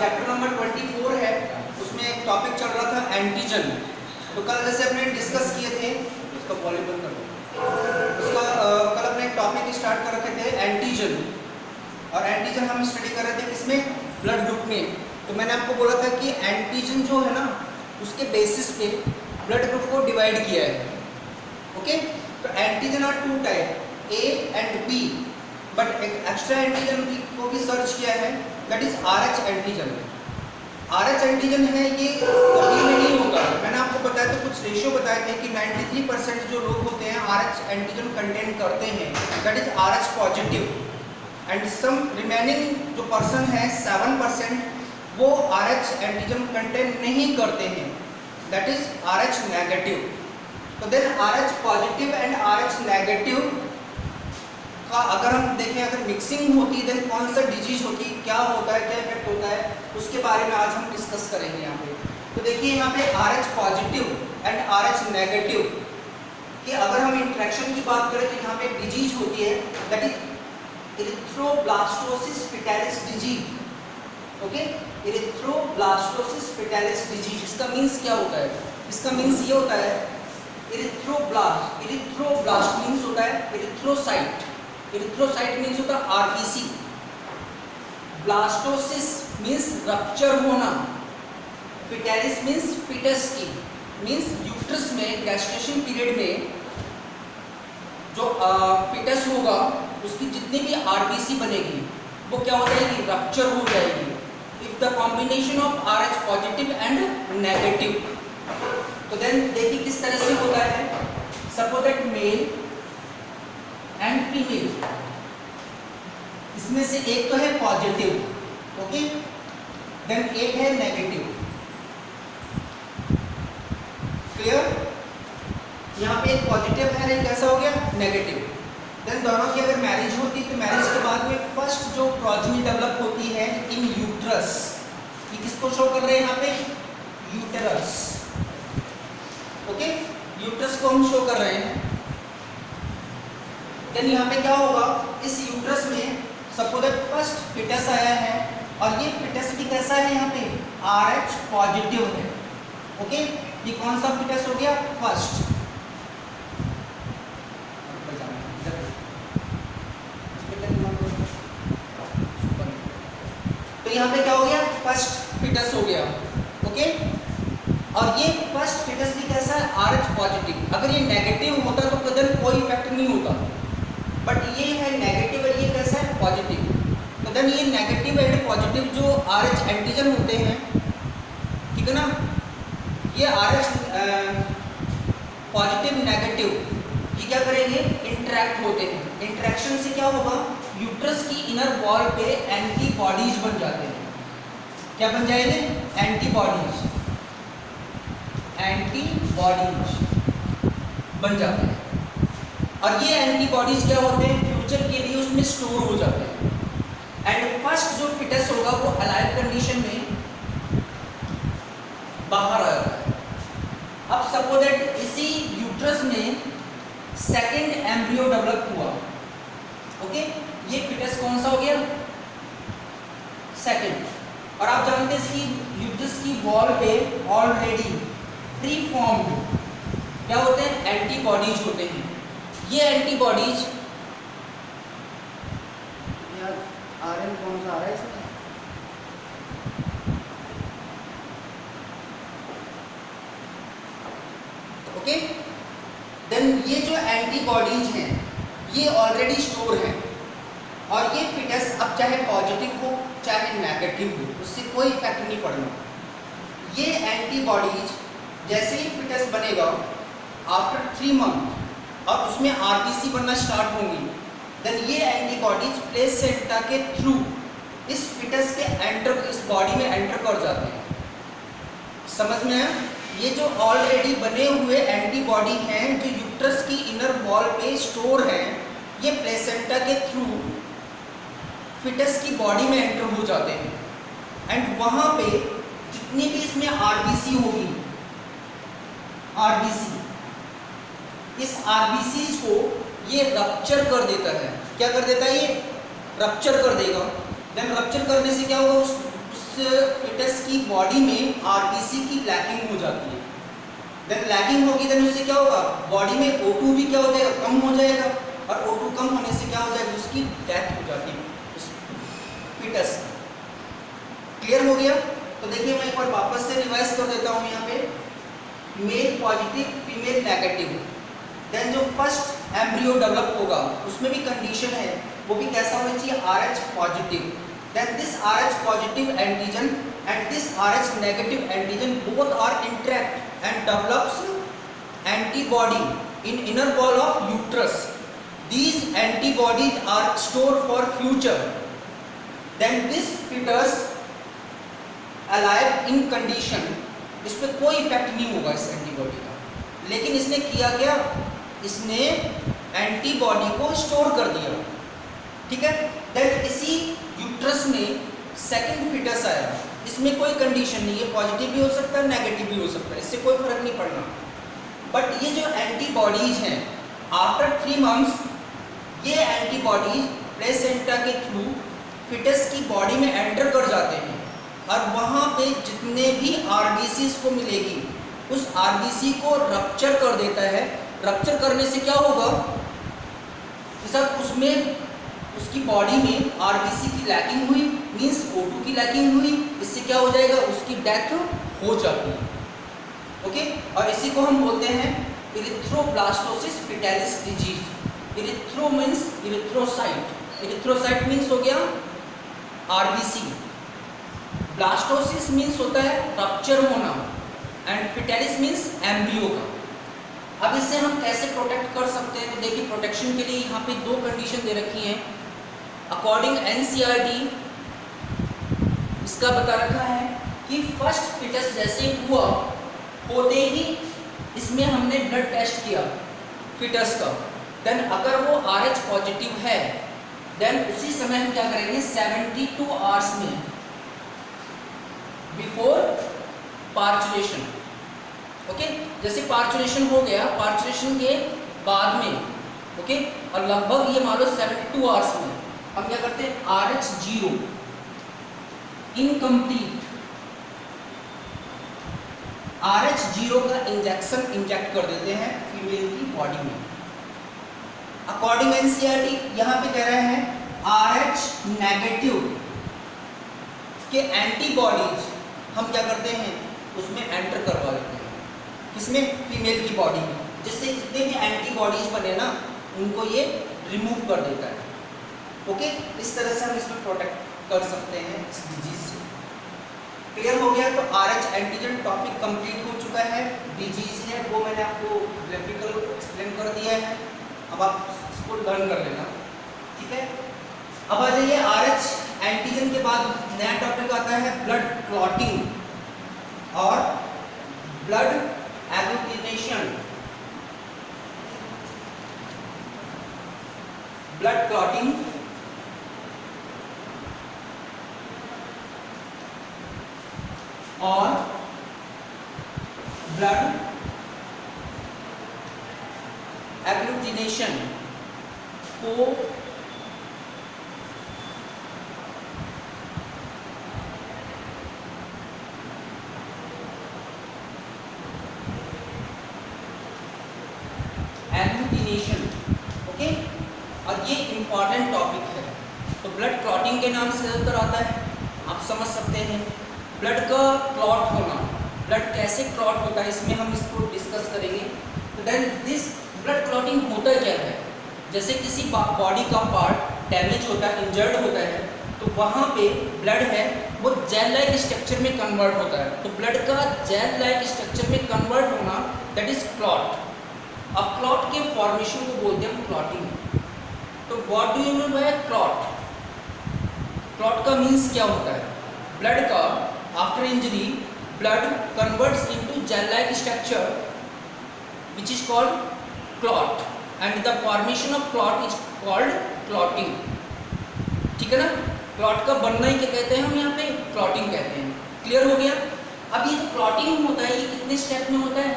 Chapter number 24 है, उसमें एक टॉपिक चल रहा था एंटीजन। तो कल जैसे अपने डिस्कस किए थे, उसका वॉल्यूम बंद कर दो। उसका कल अपने एक टॉपिक स्टार्ट कर रखे थे एंटीजन, और एंटीजन हम स्टडी कर रहे थे किसमें, ब्लड ग्रुप में। तो मैंने आपको बोला था कि एंटीजन जो है ना, उसके बेसिस पे ब्लड ग्रुप को डिवाइड किया है। ओके, तो antigen are two type, A and B, but एक एक्स्ट्रा एंटीजन को भी सर्च किया है, that is RH antigen. RH antigen है, ये सभी में नहीं होता। मैंने आपको बताया था, कुछ रेशियो बताए थे कि 93% जो लोग होते हैं RH एंटीजन कंटेन करते हैं, that is RH positive, and some remaining जो पर्सन है 7% वो RH एंटीजन कंटेन नहीं करते हैं, दैट इज RH नेगेटिव। तो then RH positive and RH negative का अगर हम देखें, अगर मिक्सिंग होती है देन कौन सा डिजीज होती है, क्या होता है, क्या इफेक्ट होता है, उसके बारे में आज हम डिस्कस करेंगे यहाँ पे। तो देखिए यहाँ पे RH positive and RH negative कि अगर हम इंट्रैक्शन की बात करें तो यहाँ पे एक डिजीज होती है, that is erythroblastosis fetalis disease. Okay, erythroblastosis fetalis disease, इसका मीन्स क्या होता है? इसका मीन्स ये होता है, इरिथ्रोब्लास्ट, इरिथ्रोब्लास्ट मीन्स होता है इरिथ्रोसाइट, इरिथ्रोसाइट मीन्स होता है आरबीसी, ब्लास्टोसिस मीन्स रप्चर होना, फेटालिस मीन्स फिटस की, मीन्स यूट्रस में गैस्ट्रेशन पीरियड में जो फिटस होगा उसकी जितनी भी आरबीसी बनेगी वो क्या हो जाएगी, रप्चर हो जाएगी। If the combination of RH positive and negative, तो देन देखिए किस तरह से होता है। Suppose that male and female, इसमें से एक तो है पॉजिटिव, ओके, देन एक है नेगेटिव। क्लियर? यहाँ पे एक पॉजिटिव है, एक कैसा हो गया, नेगेटिव। देन दोनों की अगर मैरिज होती तो मैरिज के बाद में फर्स्ट जो प्रोजेनी डेवलप होती है इन यूट्रस, ये किसको शो कर रहे हैं यहाँ पे, यूटेरस। ओके, यूट्रस को हम शो कर रहे हैं। देन यहाँ पे क्या होगा, इस यूट्रस में सपोज दैट फर्स्ट फिटस आया है, और ये फिटस भी कैसा है, यहाँ पे RH पॉजिटिव है। ओके, ये कौन सा फिटस हो गया, फर्स्ट। तो यहाँ पे क्या हो गया, फर्स्ट फिटस हो गया। ओके, और ये फर्स्ट फिटस भी कैसा है, RH पॉजिटिव। अगर ये नेगेटिव होता तो कदर कोई इफेक्ट नहीं होता, बट ये है नेगेटिव और ये कैसा है, पॉजिटिव। तो देन ये नेगेटिव एंड पॉजिटिव जो RH एंटीजन होते हैं, ठीक है ना, ये RH पॉजिटिव नेगेटिव ये क्या करेंगे, इंटरेक्ट होते हैं। इंटरेक्शन से क्या होगा, यूट्रस की इनर वॉल पे एंटीबॉडीज बन जाते हैं। क्या बन जाएंगे, एंटीबॉडीज, एंटीबॉडीज बन जाते हैं। और ये एंटीबॉडीज क्या होते हैं, फ्यूचर के लिए उसमें स्टोर हो जाते हैं। एंड फर्स्ट जो फिटस होगा वो अलाइव कंडीशन में बाहर आ जाता है। अब सपोज दैट इसी यूट्रस में सेकेंड एम्ब्रियो डेवलप हुआ। ओके, ये फिटस कौन सा हो गया, सेकेंड। और आप जानते हैं इसकी यूट्रस की वॉल पे ऑलरेडी प्री फॉर्म्ड क्या होते हैं, एंटीबॉडीज होते हैं। ये एंटीबॉडीज RN कौन सा आ रहा है इसमें? ओके, देन ये जो एंटीबॉडीज हैं ये ऑलरेडी स्टोर हैं, और ये फिटस अब चाहे पॉजिटिव हो चाहे नेगेटिव हो, उससे कोई इफेक्ट नहीं पड़ना। ये एंटीबॉडीज जैसे ही फिटस बनेगा आफ्टर 3 मंथ और उसमें आरबीसी बनना स्टार्ट होंगी, देन ये एंटीबॉडीज प्लेसेंटा के थ्रू इस फिटस के एंटर, इस बॉडी में एंटर कर जाते हैं। समझ में आया? ये जो ऑलरेडी बने हुए एंटीबॉडी हैं जो यूट्रस की इनर वॉल पे स्टोर हैं, ये प्लेसेंटा के थ्रू फिटस की बॉडी में एंटर हो जाते हैं। एंड वहाँ पे जितनी भी इसमें आरबीसी होगी, आरबीसी, इस आरबीसी को ये रप्चर कर देता है। क्या कर देता है? ये रप्चर कर देगा। देन रप्चर करने से क्या होगा, उस फिटस की बॉडी में आरबीसी की लैकिंग हो जाती है। देन लैकिंग होगी, देन उससे क्या होगा, बॉडी में O2 भी क्या हो जाएगा, कम हो जाएगा, और O2 कम होने से क्या हो जाएगा, उसकी डेथ हो जाती है उस फिटस। क्लियर हो गया? तो देखिए मैं एक बार वापस से रिवाइज कर देता हूँ यहाँ पे, male positive female negative. Then जो फर्स्ट एम्ब्रियो डेवलप होगा उसमें भी कंडीशन है, वो भी कैसा होना चाहिए, RH positive. Then this RH positive antigen and this RH negative antigen both are interact and develops antibody in inner wall of uterus. These antibodies are stored for future. Then this fetus alive in condition, इस पर कोई effect नहीं होगा इस antibody का, लेकिन इसने किया क्या, इसने एंटीबॉडी को स्टोर कर दिया। ठीक है? देन इसी यूट्रस में सेकंड फिटस आया, इसमें कोई कंडीशन नहीं है, पॉजिटिव भी हो सकता है नेगेटिव भी हो सकता है, इससे कोई फर्क नहीं पड़ना। बट ये जो एंटीबॉडीज हैं आफ्टर 3 मंथ्स ये एंटीबॉडीज प्लेसेंटा के थ्रू फिटस की बॉडी में एंटर कर जाते हैं और वहाँ पे जितने भी आरबीसीज को मिलेगी उस आरबीसी को रप्चर कर देता है। रप्चर करने से क्या होगा, सब उसमें उसकी बॉडी में आरबीसी की लैकिंग हुई, मींस O2 की लैकिंग हुई, इससे क्या हो जाएगा, उसकी डेथ हो जाती है। ओके, और इसी को हम बोलते हैं erythroblastosis fetalis disease. Erythro means erythrocyte, erythrocyte means हो गया आरबीसी, ब्लास्टोसिस मींस होता है रप्चर होना, एंड फिटालिस मींस एम्ब्रियो का। अब इससे हम कैसे प्रोटेक्ट कर सकते हैं, तो देखिए प्रोटेक्शन के लिए यहाँ पे 2 कंडीशन दे रखी हैं। अकॉर्डिंग NCERT इसका बता रखा है कि फर्स्ट फिटस जैसे हुआ होते ही इसमें हमने ब्लड टेस्ट किया फिटस का, देन अगर वो RH पॉजिटिव है देन उसी समय हम क्या करेंगे, 72 आवर्स में बिफोर पार्चुलेशन। ओके, जैसे पार्चुलेशन हो गया, पार्चुलेशन के बाद में, ओके, और लगभग ये मान लो 72 आवर्स में हम क्या करते हैं, RH 0 इनकम्प्लीट, RH 0 का इंजेक्शन इंजेक्ट कर देते हैं फीमेल की बॉडी में। अकॉर्डिंग NCERT यहाँ पे कह रहे हैं RH नेगेटिव के एंटीबॉडीज हम क्या करते हैं, उसमें एंटर करवा देते हैं, किसमें, फीमेल की बॉडी में, जिससे जितने भी एंटीबॉडीज बने ना उनको ये रिमूव कर देता है। ओके, इस तरह से हम इसमें प्रोटेक्ट कर सकते हैं इस डिजीज से। क्लियर हो गया? तो RH एंटीजन टॉपिक कंप्लीट हो चुका है। डिजीज है वो मैंने आपको ग्राफिकल एक्सप्लेन कर दिया है, अब आप इसको लर्न कर लेना। ठीक है, अब आ जाइए RH एंटीजन के बाद नया टॉपिक आता है ब्लड क्लॉटिंग और ब्लड एग्लूटिनेशन। ब्लड क्लॉटिंग और ब्लड एग्लूटिनेशन को एग्लूटिनेशन, ओके, और ये इंपॉर्टेंट टॉपिक है। तो ब्लड क्लॉटिंग के नाम से ज़्यादातर आता है, आप समझ सकते हैं। ब्लड का क्लॉट होना, ब्लड कैसे क्लॉट होता है इसमें हम इसको डिस्कस करेंगे। तो देन दिस ब्लड क्लॉटिंग होता क्या है, जैसे किसी बॉडी का पार्ट डैमेज होता है, इंजर्ड होता है, तो वहाँ पे ब्लड है वो जेल लाइक स्ट्रक्चर में कन्वर्ट होता है। तो ब्लड का जेल लाइक स्ट्रक्चर में कन्वर्ट होना दैट इज क्लॉट। अब क्लॉट के फॉर्मेशन को बोलते हैं क्लॉटिंग। तो what do you mean by clot? Clot का मीन्स क्या होता है, ब्लड का after injury blood converts into gel like structure which is called clot and the formation of clot is called clotting. ठीक है ना, क्लॉट का बनना ही क्या कहते हैं हम यहाँ पे, क्लॉटिंग कहते हैं। क्लियर हो गया? अब ये जो क्लॉटिंग होता है ये कितने स्टेप में होता है,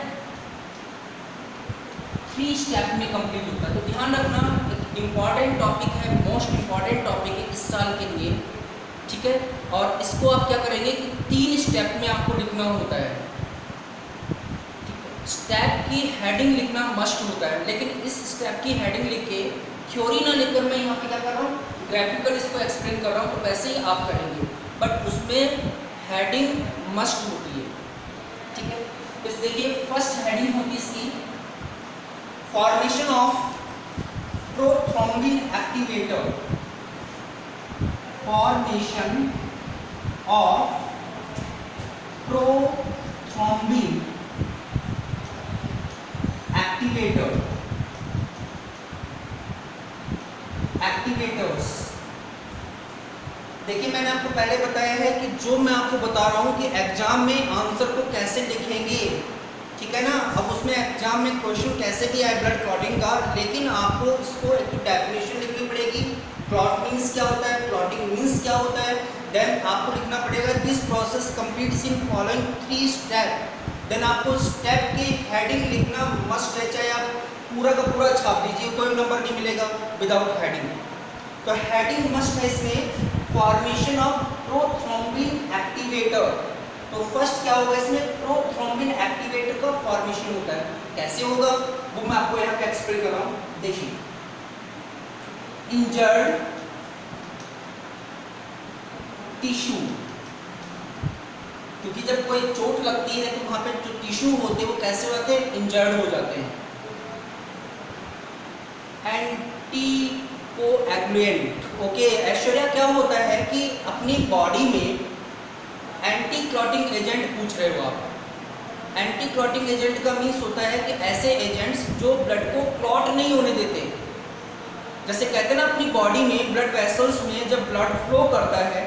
3 स्टेप में कंप्लीट होता है। तो ध्यान रखना, एक इम्पॉर्टेंट टॉपिक है, मोस्ट इम्पॉर्टेंट टॉपिक है इस साल के लिए। ठीक है। और इसको आप क्या करेंगे कि 3 स्टेप में आपको लिखना होता है। स्टेप की हेडिंग लिखना मस्ट होता है, लेकिन इस स्टेप की हेडिंग लिख के थ्योरी ना लिखकर मैं यहाँ पे क्या कर रहा हूँ, ग्राफिकल इसको एक्सप्लेन कर रहा हूँ, तो वैसे ही आप करेंगे, बट उसमें हेडिंग मस्ट होती है। ठीक है, तो देखिए फर्स्ट हेडिंग होती है इसकी formation of prothrombin activator, formation of prothrombin activators. देखिए मैंने आपको पहले बताया है कि जो मैं आपको बता रहा हूं कि एग्जाम में आंसर को कैसे लिखेंगे, ठीक है ना। अब उसमें एग्जाम में क्वेश्चन कैसे भी आए ब्लड क्लॉटिंग का, लेकिन आपको इसको एक तो डेफिनेशन लिखनी पड़ेगी, क्लॉट मीन्स क्या होता है, क्लॉटिंग मीन्स क्या होता है। देन आपको लिखना पड़ेगा this process completes in following 3 step. Then आपको स्टेप की हेडिंग लिखना मस्ट है, चाहे आप पूरा का पूरा छाप दीजिए, कोई नंबर नहीं मिलेगा विदाउट हेडिंग। तो हेडिंग मस्ट है इसमें फॉर्मेशन ऑफ प्रोथ्रोम्बिन एक्टिवेटर। तो फर्स्ट क्या होगा इसमें, प्रोथ्रोम्बिन एक्टिवेटर का फॉर्मेशन होता है। कैसे होगा वो मैं आपको यहाँ पे एक्सप्लेन कर रहा हूँ। देखिए इंजर्ड टिश्यू, क्योंकि जब कोई चोट लगती है तो वहां पे जो टिश्यू होते हैं वो कैसे होते हैं, इंजर्ड हो जाते हैं। एंटीकोएगुलेंट, ओके ऐश्वर्या क्या होता है कि अपनी बॉडी में एंटी क्लॉटिंग एजेंट पूछ रहे हो आप। एंटी क्लॉटिंग एजेंट का मीन्स होता है कि ऐसे एजेंट्स जो ब्लड को क्लॉट नहीं होने देते। जैसे कहते हैं ना अपनी बॉडी में ब्लड वेसल्स में जब ब्लड फ्लो करता है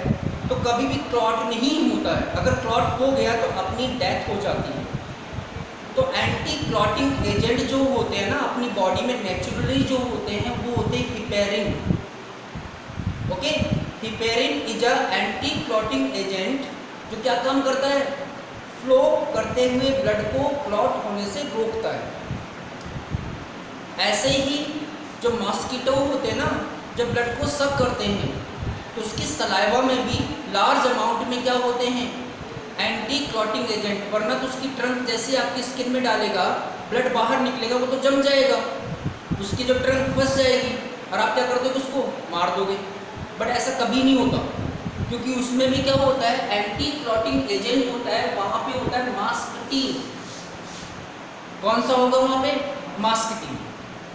तो कभी भी क्लॉट नहीं होता है, अगर क्लॉट हो गया तो अपनी डेथ हो जाती है। तो एंटी क्लॉटिंग एजेंट जो होते हैं ना अपनी बॉडी में नेचुरली जो होते हैं वो होते हैं heparin. Okay, heparin is a anti clotting agent जो क्या काम करता है, फ्लो करते हुए ब्लड को क्लॉट होने से रोकता है। ऐसे ही जो मॉस्किटो होते हैं ना जब ब्लड को सक करते हैं तो उसकी सलाइवा में भी लार्ज अमाउंट में क्या होते हैं, एंटी क्लॉटिंग एजेंट, वरना तो उसकी ट्रंक जैसे आपकी स्किन में डालेगा ब्लड बाहर निकलेगा वो तो जम जाएगा, उसकी जो ट्रंक फंस जाएगी और आप क्या कर दोगे उसको मार दोगे। बट ऐसा कभी नहीं होता, क्योंकि उसमें भी क्या होता है एंटी क्लॉटिंग एजेंट होता है, वहाँ पे होता है मास्कटीन। कौन सा होगा वहाँ पे, मास्कटीन।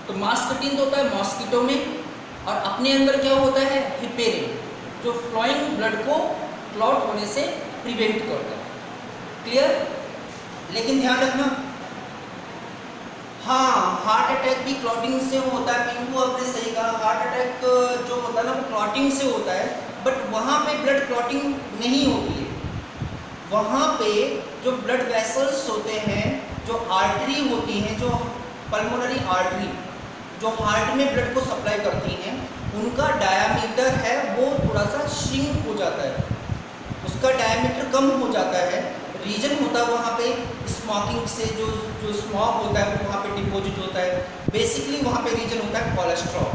तो मास्कटीन तो होता है मॉस्किटो में, और अपने अंदर क्या होता है हिपेरिन, जो फ्लोइंग ब्लड को क्लॉट होने से प्रिवेंट करता है। क्लियर। लेकिन ध्यान रखना, हाँ हार्ट अटैक भी क्लॉटिंग से होता है। पिंकू आपने सही कहा, हार्ट अटैक जो होता है ना वो क्लॉटिंग से होता है, बट वहाँ पे ब्लड क्लॉटिंग नहीं होती है। वहाँ पे जो ब्लड वेसल्स होते हैं, जो आर्टरी होती हैं, जो पल्मोनरी आर्टरी जो हार्ट में ब्लड को सप्लाई करती हैं, उनका डायामीटर है वो थोड़ा सा श्रिंक हो जाता है, उसका डायमीटर कम हो जाता है। रीजन होता है वहाँ पे स्मोकिंग से जो स्मोक होता है वो वहाँ पे डिपॉजिट होता है। बेसिकली वहाँ पे रीजन होता है कोलेस्ट्रॉल।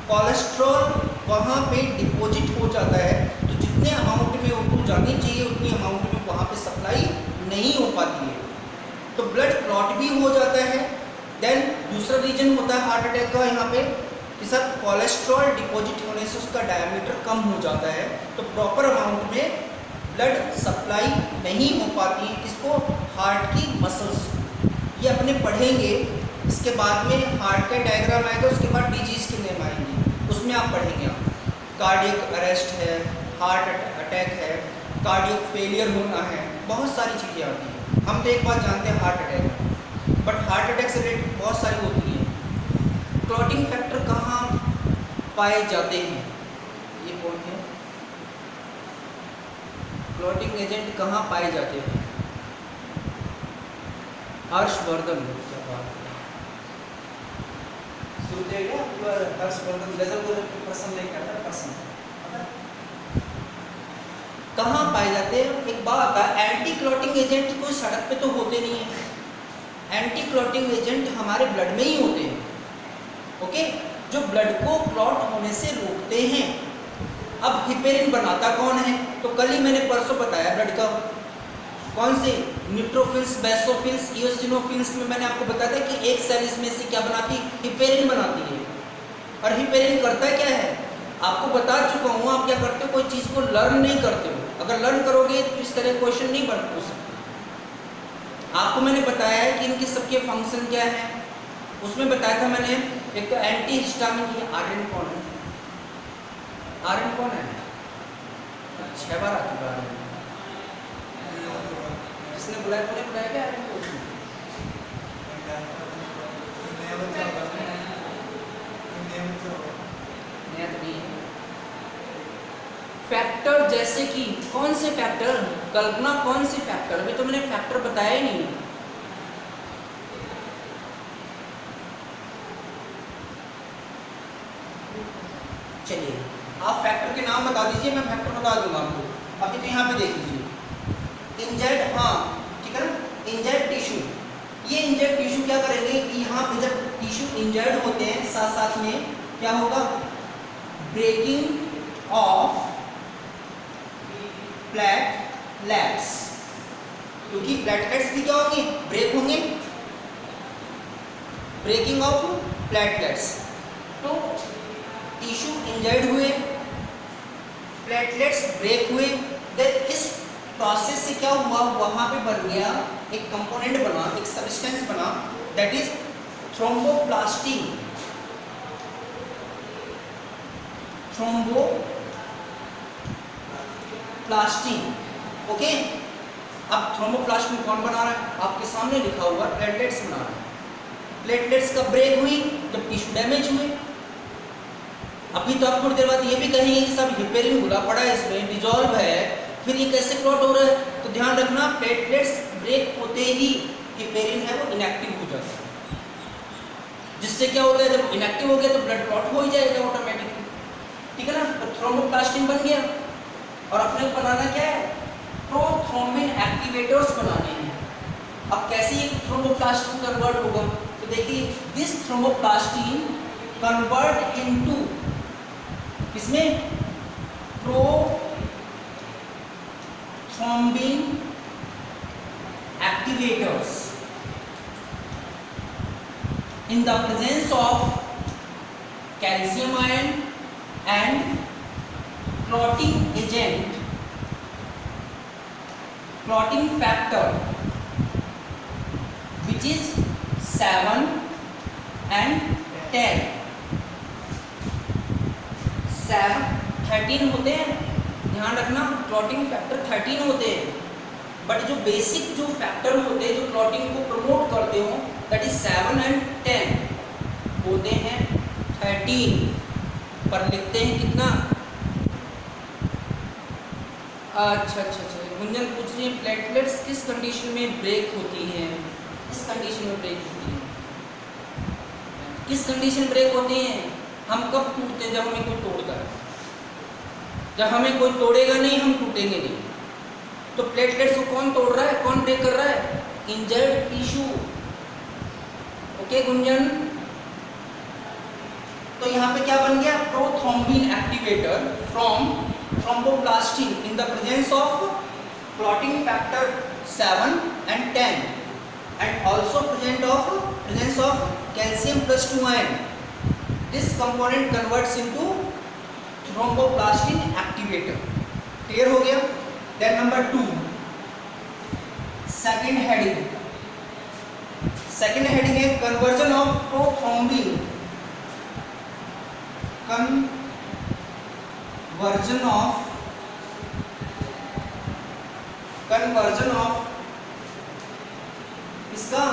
कोलेस्ट्रॉल वहाँ पे डिपॉजिट हो जाता है, तो जितने अमाउंट में उनको जानी चाहिए उतनी अमाउंट में वहाँ पे सप्लाई नहीं हो पाती है, तो ब्लड क्लॉट भी हो जाता है। देन दूसरा रीजन होता है हार्ट अटैक का यहाँ पे कि सर कोलेस्ट्रॉल डिपॉजिट होने से उसका डायमीटर कम हो जाता है, तो प्रॉपर अमाउंट में ब्लड सप्लाई नहीं हो पाती है किसको, हार्ट की मसल्स। ये अपने पढ़ेंगे, इसके बाद में हार्ट का डायग्राम आएगा, उसके बाद डिजीज के नेम आएंगे, उसमें आप पढ़ेंगे। आप कार्डियक अरेस्ट है, हार्ट अटैक है, कार्डियक फेलियर होना है, बहुत सारी चीज़ें आती हैं। हम तो एक बात जानते हैं heart attack, but heart attack से रिलेटेड बहुत सारी होती है। क्लॉटिंग फैक्टर कहाँ पाए जाते हैं, ये कौन है, क्लॉटिंग एजेंट कहाँ पाए जाते हैं, हर्षवर्धन। क्या बात है, हर्षवर्धन गजल को पसंद नहीं करता, पसंद कहाँ पाए जाते हैं। एक बात है, एंटी क्लॉटिंग एजेंट कोई सड़क पे तो होते नहीं है, एंटी क्लॉटिंग एजेंट हमारे ब्लड में ही होते हैं। ओके, जो ब्लड को क्लॉट होने से रोकते हैं, अब हिपेरिन बनाता कौन है? तो कल ही मैंने परसों बताया ब्लड का कौन से न्यूट्रोफिल्स, बेसोफिल्स, इओसिनोफिल्स में मैंने आपको बताया था कि एक सेल इसमें से क्या बनाती है? हिपेरिन बनाती है। और हिपेरिन करता क्या है? आपको बता चुका हूँ। आप क्या करते हो? कोई चीज़ को लर्न नहीं करते हो। अगर लर्न करोगे तो इस तरह क्वेश्चन नहीं बन सकते। आपको मैंने बताया है कि इनके सबके फंक्शन क्या है। उसमें बताया था मैंने, एक तो एंटी हिस्टामिन, ये आरएन कौन है? आरएन कौन है? 6 बार आ चुका है। किसने बुलाया? तूने बुलाया क्या आरएन को? नया तो नहीं है। फैक्टर जैसे कि कौन से फैक्टर? कल्पना कौन से फैक्टर? अभी तो मैंने फैक्टर बताया ही नहीं। चलिए आप फैक्टर के नाम बता दीजिए, मैं फैक्टर बता दूंगा आपको। अभी तो यहाँ पे देख लीजिए इंजर्ड, हाँ ठीक है ना, इंजर्ड टिश्यू। ये इंजर्ड टिश्यू क्या करेंगे कि यहाँ पे जब टिश्यू इंजर्ड होते हैं साथ साथ में क्या होगा? ब्रेकिंग ऑफ प्लेटलेट्स, क्योंकि प्लेटलेट्स भी क्या होंगे? ब्रेक होंगे। ब्रेकिंग ऑफ प्लेटलेट्स, तो टिश्यू इंजर्ड हुए, प्लेटलेट्स ब्रेक हुए, देन इस प्रोसेस से क्या हुआ? वहां पे बन गया एक कंपोनेंट बना, एक सब्सटेंस बना, that is thromboplastin. Thromboplastin, okay. अब थ्रोम्बोप्लास्टिन कौन बना रहा है? आपके सामने लिखा हुआ प्लेटलेट्स बना रहा है। प्लेटलेट्स का ब्रेक हुई जब टिश्यू डैमेज हुए। अभी तो आप थोड़ी देर बाद ये भी कहेंगे कि सब हिपेरिन घुला पड़ा है, इसमें डिजॉल्व है, फिर ये कैसे क्लॉट हो रहा है? तो ध्यान रखना, प्लेटलेट्स ब्रेक होते ही हिपेरिन है वो इनएक्टिव हो जाता है। जिससे क्या होता है? जब इनएक्टिव हो गया तो ब्लड क्लॉट हो ही जाएगा ऑटोमेटिकली, ठीक है ना। तो थ्रोम्बोप्लास्टिन बन गया और अपने को बनाना क्या है? प्रोथ्रोम्बिन एक्टिवेटर्स बनाने हैं। अब कैसे ये थ्रोम्बोप्लास्टिन कन्वर्ट होगा? तो देखिए, दिस थ्रोम्बोप्लास्टिन कन्वर्ट इनटू किसमें? Prothrombin activators in the presence of calcium ion and clotting agent, clotting factor, which is 7 and 10. 13 होते हैं, ध्यान रखना, क्लॉटिंग फैक्टर 13 होते हैं, बट जो बेसिक जो फैक्टर होते हैं जो क्लॉटिंग को प्रमोट करते हो, दैट इज 7 and 10 होते हैं 13, पर लिखते हैं कितना? अच्छा, गुंजन पूछ रही है प्लेटलेट्स किस कंडीशन में ब्रेक होती हैं? इस कंडीशन में ब्रेक होती है। किस कंडीशन ब्रेक होती हैं? हम कब टूटते हैं? जब हमें कोई तोड़ता है। जब हमें कोई तोड़ेगा नहीं, हम टूटेंगे नहीं। तो प्लेटलेट्स को कौन तोड़ रहा है? कौन ब्रेक कर रहा है? Injured tissue, okay Gunjan. तो यहाँ पे क्या बन गया? Prothrombin activator from thromboplastin in the presence of clotting factor 7 and 10 and also presence of calcium plus 2 ion. This component converts into thromboplastin activator. Clear हो गया? Then number 2, second heading है conversion of prothrombin, conversion of इसका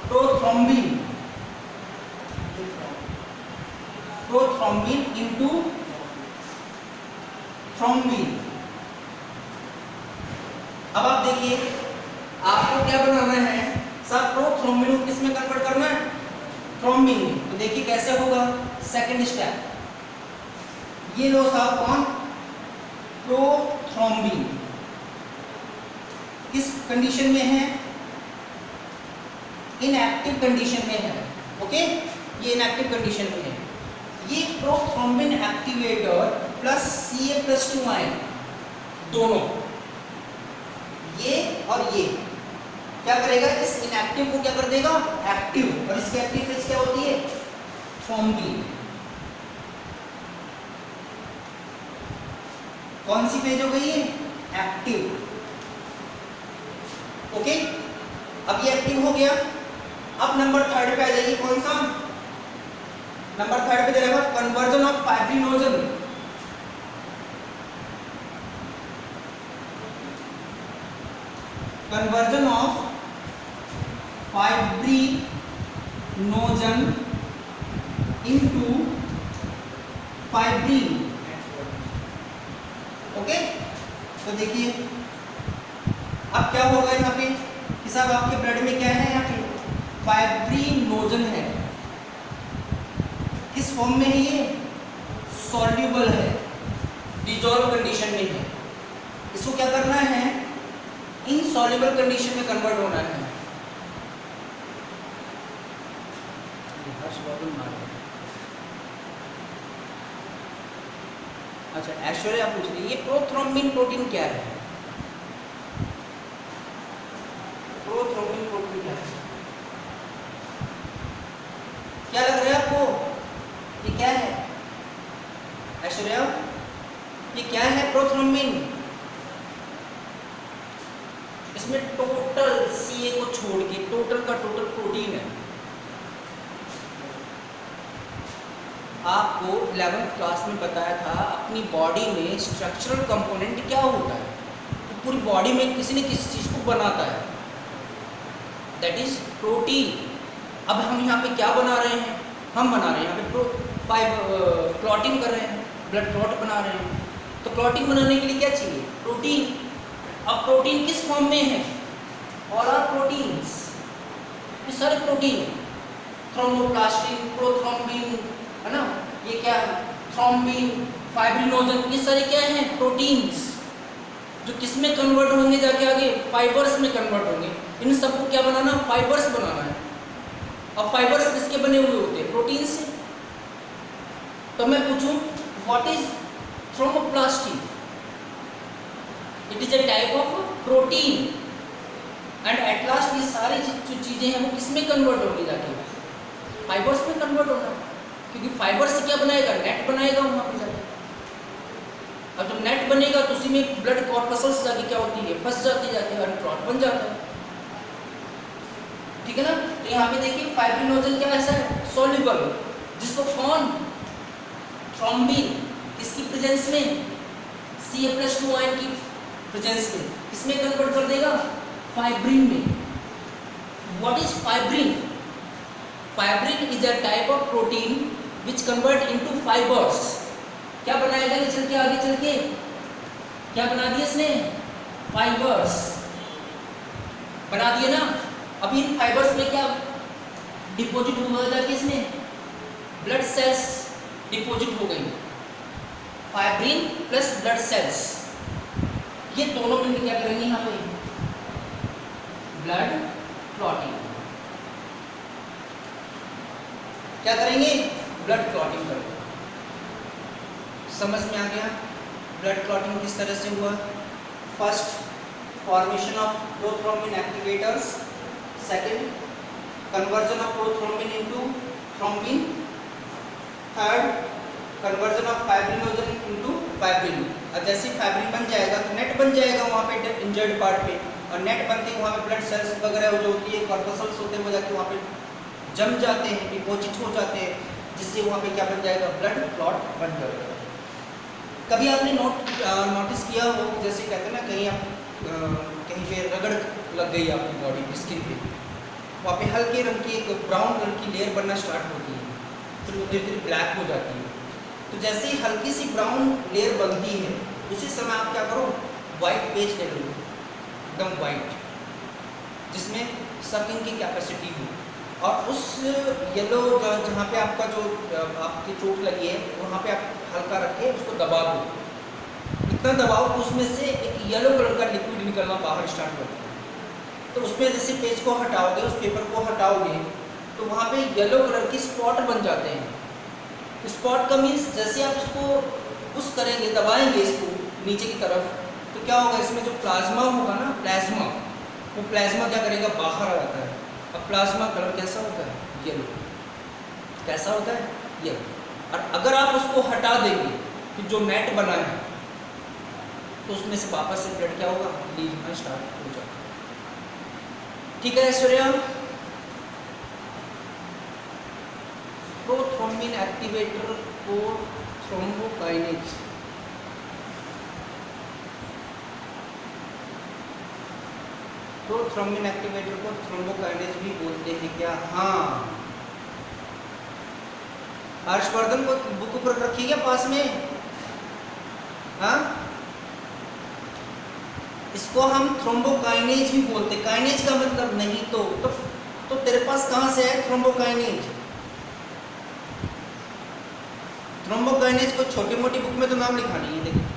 prothrombin into thrombin. अब आप देखिए, आपको क्या बनाना है? सब प्रोथ्रोम्बिन को किस में कन्वर्ट करना है? थ्रोम्बिन में। तो देखिए कैसे होगा? सेकंड स्टेप, ये लो साहब, कौन? प्रोथ्रोम्बिन किस कंडीशन में है? इनएक्टिव कंडीशन में है, ओके। ये इनएक्टिव कंडीशन में है। ये prothrombin activator plus Ca+2 ion, दोनों ये और ये क्या करेगा, इस इनएक्टिव को क्या कर देगा, एक्टिव, और इसकी एक्टिव फेज क्या होती है, थ्रोम्बिन। कौन सी फेज हो गई है, एक्टिव। ओके, अब ये एक्टिव हो गया। अब नंबर 3 पे आ जाइए, कौन सा नंबर 3 पे जाएगा, conversion of fibrinogen. Conversion of fibrinogen into fibrin. Okay, तो देखिए अब क्या होगा यहाँ पे कि साहब आपके ब्लड में क्या है, यहाँ पे फाइब्रिनोजन है। किस फॉर्म में है ये, सॉल्युबल है, डिजॉल्व कंडीशन में है। इसको क्या करना है, इनसॉल्युबल कंडीशन में कन्वर्ट होना है। अच्छा, ऐश्वर्या पूछ रही है ये प्रोथ्रोम्बिन प्रोटीन क्या है, प्रोथ्रोम्बिन प्रोटीन क्या है, क्या लग रहा है आपको, ये क्या है ऐश्वर्या, ये क्या है प्रोथ्रोम्बिन। इसमें टोटल Ca को छोड़ के टोटल का टोटल प्रोटीन है। आपको 11th क्लास में बताया था अपनी बॉडी में स्ट्रक्चरल कंपोनेंट क्या होता है, तो पूरी बॉडी में किसी न किसी चीज को बनाता है, दैट इज प्रोटीन। अब हम यहाँ पे क्या बना रहे हैं, हम बना रहे हैं यहाँ पे क्लॉटिंग कर रहे हैं, ब्लड क्लॉट बना रहे हैं। तो क्लॉटिंग बनाने के लिए क्या चाहिए, प्रोटीन। अब प्रोटीन किस फॉर्म में है, ऑल आर प्रोटीन्स, ये सारे प्रोटीन, थ्रोम्बोप्लास्टिन, प्रोथ्रोम्बिन, है ना, ये क्या है, थ्रोम्बिन, फाइब्रिनोजन, ये सारे क्या हैं, प्रोटीन्स, जो किस में कन्वर्ट होंगे, जाके आगे फाइबर्स में कन्वर्ट होंगे। इन सबको क्या बनाना, फाइबर्स बनाना है। अब फाइबर्स किसके बने हुए होते हैं, प्रोटीन से। तो मैं पूछूं what is thromboplastin, it is a type of protein, and at last ये सारी जो चीजें हैं वो किस में कन्वर्ट होंगी, जाके फाइबर्स में कन्वर्ट होगा, क्योंकि फाइबर से क्या बनाएगा, नेट बनाएगा वहां पे जाके। अब जब नेट बनेगा तो उसी में ब्लड कॉर्पसल्स जाके क्या होती है, फंस जाती है जाके, और क्लॉट बन जाता है, ठीक है ना। तो यहाँ पे देखिए फाइब्रिनोजन क्या ऐसा है, सॉल्युबल, जिसको कौन, थ्रोम्बिन, किसकी प्रेजेंस में, Ca+2 आयन की प्रेजेंस में, किसमें कन्वर्ट कर देगा, फाइब्रिन में। What is fibrin, fibrin is a type of protein which convert into fibres. क्या बनाएगा ये चल के, आगे चल के क्या बना दिया इसने, फाइबर्स बना दिए ना। अब इन फाइबर्स में क्या डिपॉजिट हुआ जाके, इसमें ब्लड सेल्स डिपॉजिट हो गई, फाइब्रिन प्लस ब्लड सेल्स, ये दोनों मिलकर क्या करेंगे यहाँ पे, ब्लड क्लॉटिंग, क्या करेंगे, ब्लड क्लॉटिंग करेंगे। समझ में आ गया ब्लड क्लॉटिंग किस तरह से हुआ। First, formation of prothrombin activators, second, conversion of prothrombin into thrombin, third, conversion of fibrinogen into fibrin. और जैसे फाइब्रिन बन जाएगा तो नेट बन जाएगा वहाँ पे इंजर्ड पार्ट पे, और नेट बनते ही वहाँ पे ब्लड सेल्स वगैरह जो होती है, कॉर्पसल्स होते हैं, वो जाके वहाँ पे जम जाते हैं, डिपॉजिट हो जाते हैं, जिससे वहाँ पे क्या बन जाएगा, ब्लड क्लॉट बन जाएगा। कभी आपने नोटिस किया हो, जैसे कहते हैं ना, कहीं आप कहीं पे रगड़ लग गई आपकी बॉडी की स्किन पे, वहाँ पे हल्के रंग की एक ब्राउन कलर की लेयर बनना स्टार्ट होती है, फिर वो धीरे धीरे ब्लैक हो जाती है। तो जैसे ही हल्की सी ब्राउन लेयर बनती है, उसी समय आप क्या करो, वाइट पेज ले लो, एकदम वाइट, जिसमें सकिंग की कैपेसिटी हो, और उस येलो जहाँ पे आपका जो आपकी चोट लगी है वहाँ पे आप हल्का रख के उसको दबा दो, इतना दबाओ कि उसमें से एक येलो कलर का लिक्विड निकलना बाहर स्टार्ट होता है। तो उसमें जैसे पेज को हटाओगे, उस पेपर को हटाओगे, तो वहाँ पे येलो कलर की स्पॉट बन जाते हैं। स्पॉट का मीन्स जैसे आप उसको पुश करेंगे, दबाएंगे इसको नीचे की तरफ, तो क्या होगा, इसमें जो प्लाज्मा होगा ना, प्लाज्मा, वो प्लाज्मा क्या करेगा, बाहर आ जाता है। अब प्लाज्मा कलर कैसा होता है, येलो। कैसा होता है, येलो। और अगर आप उसको हटा देंगे कि जो नेट बना है, तो उसमें से वापस से ब्लड क्या होगा, लीव होना स्टार्ट हो जाएगा। ठीक है ऐश्वर्या। प्रोथ्रोम्बिन एक्टिवेटर को थ्रोम्बोकाइनेज, प्रोथ्रोम्बिन एक्टिवेटर को थ्रोम्बोकाइनेज भी बोलते हैं क्या? हाँ। हर्षवर्धन को बुक ऊपर रखी क्या पास में? हाँ, इसको हम थ्रोम्बोकाइनेज भी बोलते हैं। काइनेज का मतलब नहीं तो तेरे पास कहाँ से है थ्रोम्बोकाइनेज? थ्रोम्बोकाइनेज को छोटी मोटी बुक में तो नाम लिखा नहीं है, देखिए।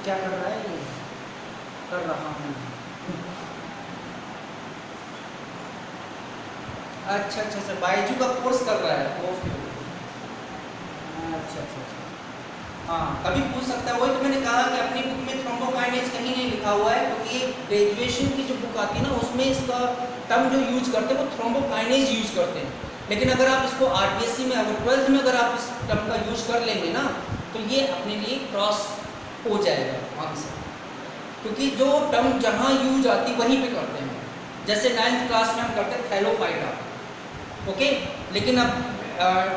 क्या कर रहा है ये? कर रहा हूँ। अच्छा, बायजू का कोर्स कर रहा है। ओके। अच्छा। हाँ, कभी पूछ सकता है। वही तो मैंने कहा कि अपनी बुक में थ्रोम्बोकाइनेज कहीं नहीं लिखा हुआ है, क्योंकि ये ग्रेजुएशन की जो बुक आती है ना, उसमें इसका टर्म जो यूज करते हैं वो थ्रोम्बोकाइनेज यूज करते हैं। लेकिन अगर आप इसको आरबीएससी में, अगर 12th में अगर आप इस टर्म का यूज कर लेंगे ना, तो ये अपने लिए क्रॉस हो जाएगा आंसर, क्योंकि जो टर्म जहाँ यूज आती वहीं पे करते हैं। जैसे 9th क्लास में हम करते हैं थैलोफाइटा, ओके। लेकिन अब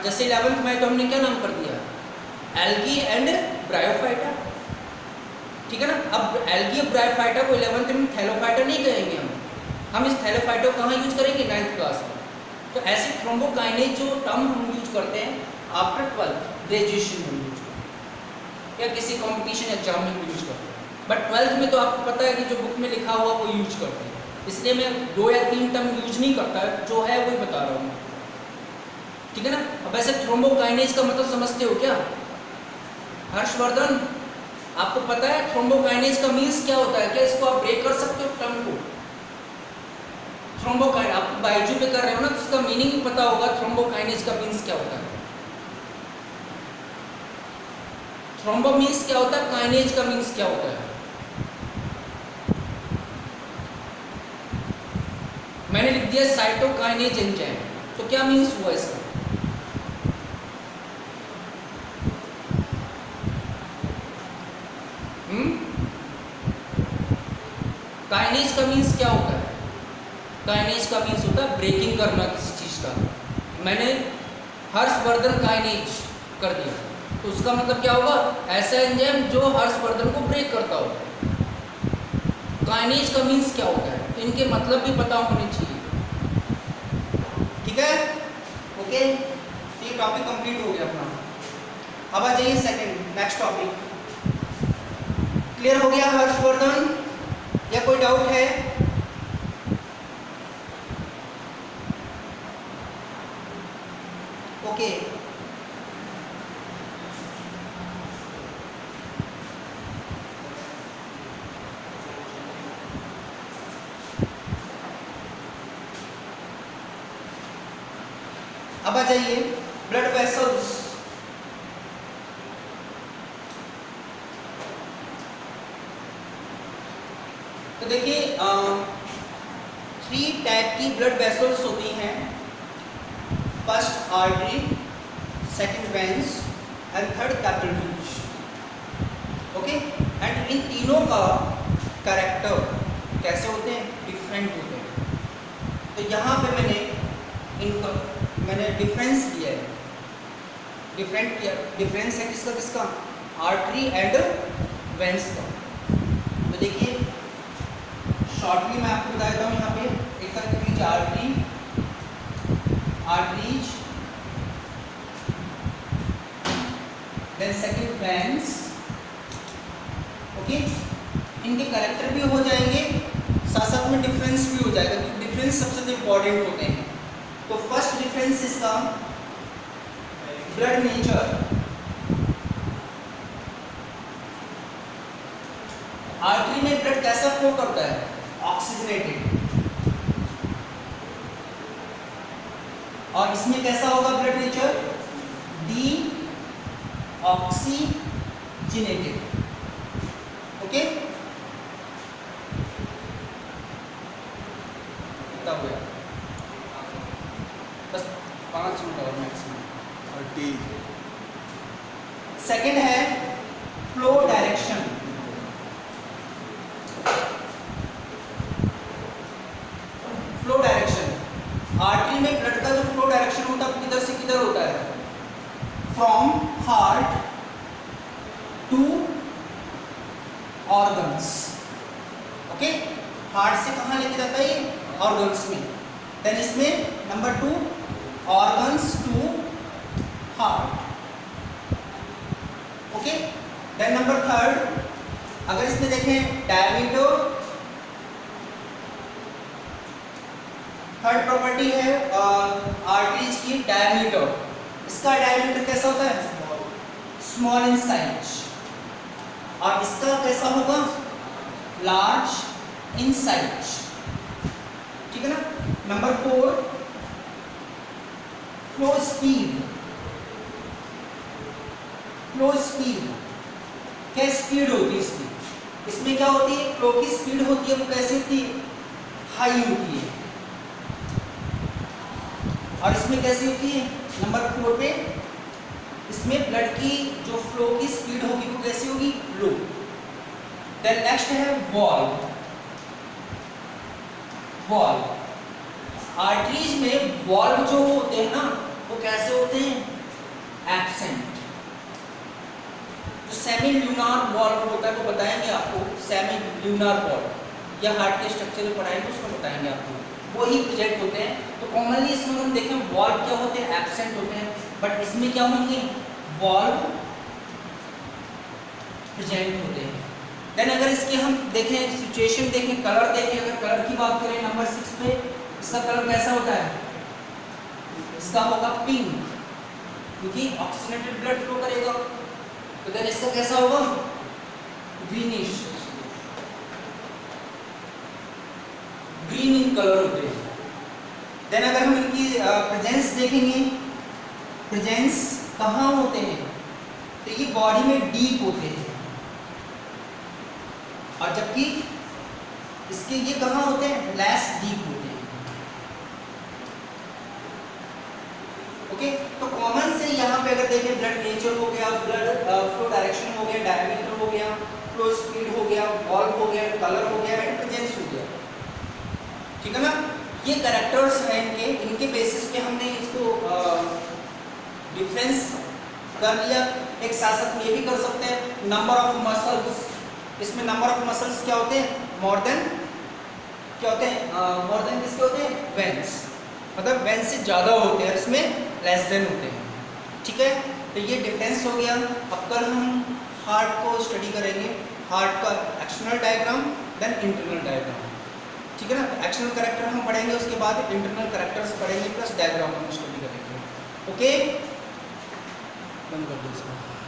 जैसे 11th में तो हमने क्या नाम कर दिया, एल्गी एंड ब्रायोफाइटा, ठीक है ना। अब एल्गी और ब्रायोफाइटा को 11th में थैलोफाइटा नहीं कहेंगे हम इस थैलोफाइटा को कहाँ यूज करेंगे, 9th क्लास में। तो ऐसे थ्रोम्बोकाइनेज जो टर्म हम यूज करते हैं आफ्टर 12th ग्रेजुएशन में यूज करते हैं, या किसी कॉम्पिटिशन एग्जाम में यूज करते हैं। बट 12th में तो आपको पता है कि जो बुक में लिखा हुआ वो यूज करते हैं, इसलिए मैं 2 या 3 टर्म यूज नहीं करता, जो है वही बता रहा हूँ, ठीक है ना। अब ऐसे थ्रोम्बोकाइनेज का मतलब समझते हो क्या हर्षवर्धन? आपको पता है थ्रोम्बोकाइनेज का मीन्स क्या होता है? क्या इसको आप ब्रेक कर सकते हो टर्म को? थ्रोम्बोकाइनेज आप बायजू पे कर रहे हो ना, तो उसका मीनिंग भी पता होगा। थ्रोम्बोकाइनेज का मीन्स क्या होता है? थ्रोम्बो मीन्स क्या होता है, काइनेज का मीन्स क्या होता है? मैंने लिख दिया साइटोकाइनेज एंजाइम, तो क्या मीन्स हुआ इसका? काइनेज का मीन्स क्या होता है? काइनेज का मीन्स होता है ब्रेकिंग करना किसी चीज का। मैंने हर्षवर्धन काइनेज कर दिया, तो उसका मतलब क्या होगा? ऐसा एंजाइम जो हर्षवर्धन को ब्रेक करता हो। काइनेज का मीन्स क्या होता है? तो इनके मतलब भी पता होने चाहिए, ठीक है, ओके। तो ये टॉपिक कंप्लीट हो गया अपना। अब आ जाइए सेकंड नेक्स्ट टॉपिक। क्लियर हो गया हर्षवर्धन, या कोई डाउट है? ओके। अब आ जाइए ब्लड वेसल्स। तो देखिए 3 टाइप की ब्लड वेसल्स होती हैं। First artery, second veins and third capillaries, okay. And in तीनों का कैरेक्टर कैसे होते हैं? डिफरेंट होते हैं। तो यहाँ पे मैंने डिफरेंस किया है। डिफरेंस है किसका? आर्टरी एंड वेन्स का। तो देखिए शॉर्टली मैं आपको बता देता हूँ। यहाँ पे एक तरफ लीजिए arteries, then second veins, okay. इनके कैरेक्टर भी हो जाएंगे, साथ में डिफरेंस भी हो जाएगा, तो डिफरेंस सबसे इंपॉर्टेंट होते हैं। तो फर्स्ट डिफरेंस इसका ब्लड नेचर। आर्टरी में ब्लड कैसा फ्लो करता है? ऑक्सीजनेटेड। और इसमें कैसा होगा blood nature? D oxygenated. Okay, कितना हो गया? बस 5 मिनट और मैक्सिमम। 30। सेकंड है flow direction. Flow direction, artery में ब्लड का जो फ्लो डायरेक्शन होता है किधर से किधर होता है? From heart to organs. Okay, heart से कहाँ लेके जाता है ये? ऑर्गन्स में। देन इसमें number 2 organs to heart. Okay, then number 3 अगर इसमें देखें डायमीटर, थर्ड प्रॉपर्टी है आर्टरीज की डायमीटर। इसका डायमीटर कैसा होता है? Small in size. और इसका कैसा होगा? Large in size. ठीक है ना। Number 4 flow speed. Flow speed, क्या स्पीड होती है इसकी? इसमें क्या होती है? फ्लो की स्पीड होती है, वो कैसी होती है? हाई होती है। और इसमें कैसी होती है? नंबर 4 पे इसमें ब्लड की जो फ्लो की स्पीड होगी वो कैसी होगी? लो। देन नेक्स्ट है वॉल्व। वॉल्व, आर्टरीज में वॉल्व जो होते हैं ना वो कैसे होते हैं? एब्सेंट। जो सेमी ल्यूनार वॉल्व होता है वो बताएंगे आपको, सेमी ल्यूनार वॉल्व या हार्ट के स्ट्रक्चर में पढ़ाएंगे उसमें बताएंगे आपको, वो ही प्रेजेंट होते हैं। तो कॉमनली इसमें हम देखें वॉल्व क्या होते हैं? एब्सेंट होते हैं। बट इसमें क्या होंगे? वॉल्व प्रेजेंट होते हैं। देन अगर इसके हम देखें सिचुएशन देखें, कलर देखें, अगर कलर की बात करें नंबर 6 पे, इसका कलर कैसा होता है? इसका होगा पिंक, क्योंकि ऑक्सीजनेटेड ब्लड फ्लो करेगा। तो देन इसका कैसा होगा? ग्रीनिश, ग्रीन इन कलर होते हैं। देन अगर हम इनकी प्रेजेंस देखेंगे, प्रेजेंस कहाँ होते हैं? तो ये बॉडी में डीप होते हैं, और जबकि इसके ये कहाँ होते हैं? लेस डीप होते हैं। ओके, तो कॉमन से यहाँ पे अगर देखें ब्लड नेचर हो गया, ब्लड फ्लो डायरेक्शन हो गया, डायमीटर हो गया, फ्लो स्पीड हो गया, वॉल्व हो गया, कलर हो गया, एंड प्रेजेंस हो गया। ठीक है ना। ये कैरेक्टर्स हैं इनके, इनके बेसिस पे हमने इसको डिफरेंस कर लिया। एक साथ साथ में ये भी कर सकते हैं नंबर ऑफ मसल्स। इसमें नंबर ऑफ मसल्स क्या होते हैं? मोर देन क्या होते हैं? मोर देन किसके होते हैं? वेन्स, मतलब वेन्स से ज़्यादा होते हैं, इसमें लेस देन होते हैं। ठीक है, तो ये डिफरेंस हो गया। अब कल हम हार्ट को स्टडी करेंगे, हार्ट का external diagram then internal diagram. ठीक है ना। एक्सटर्नल कैरेक्टर हम पढ़ेंगे, उसके बाद इंटरनल कैरेक्टर्स पढ़ेंगे, प्लस डायग्राम हम स्टडी करेंगे। ओके, बंद कर दो इसको।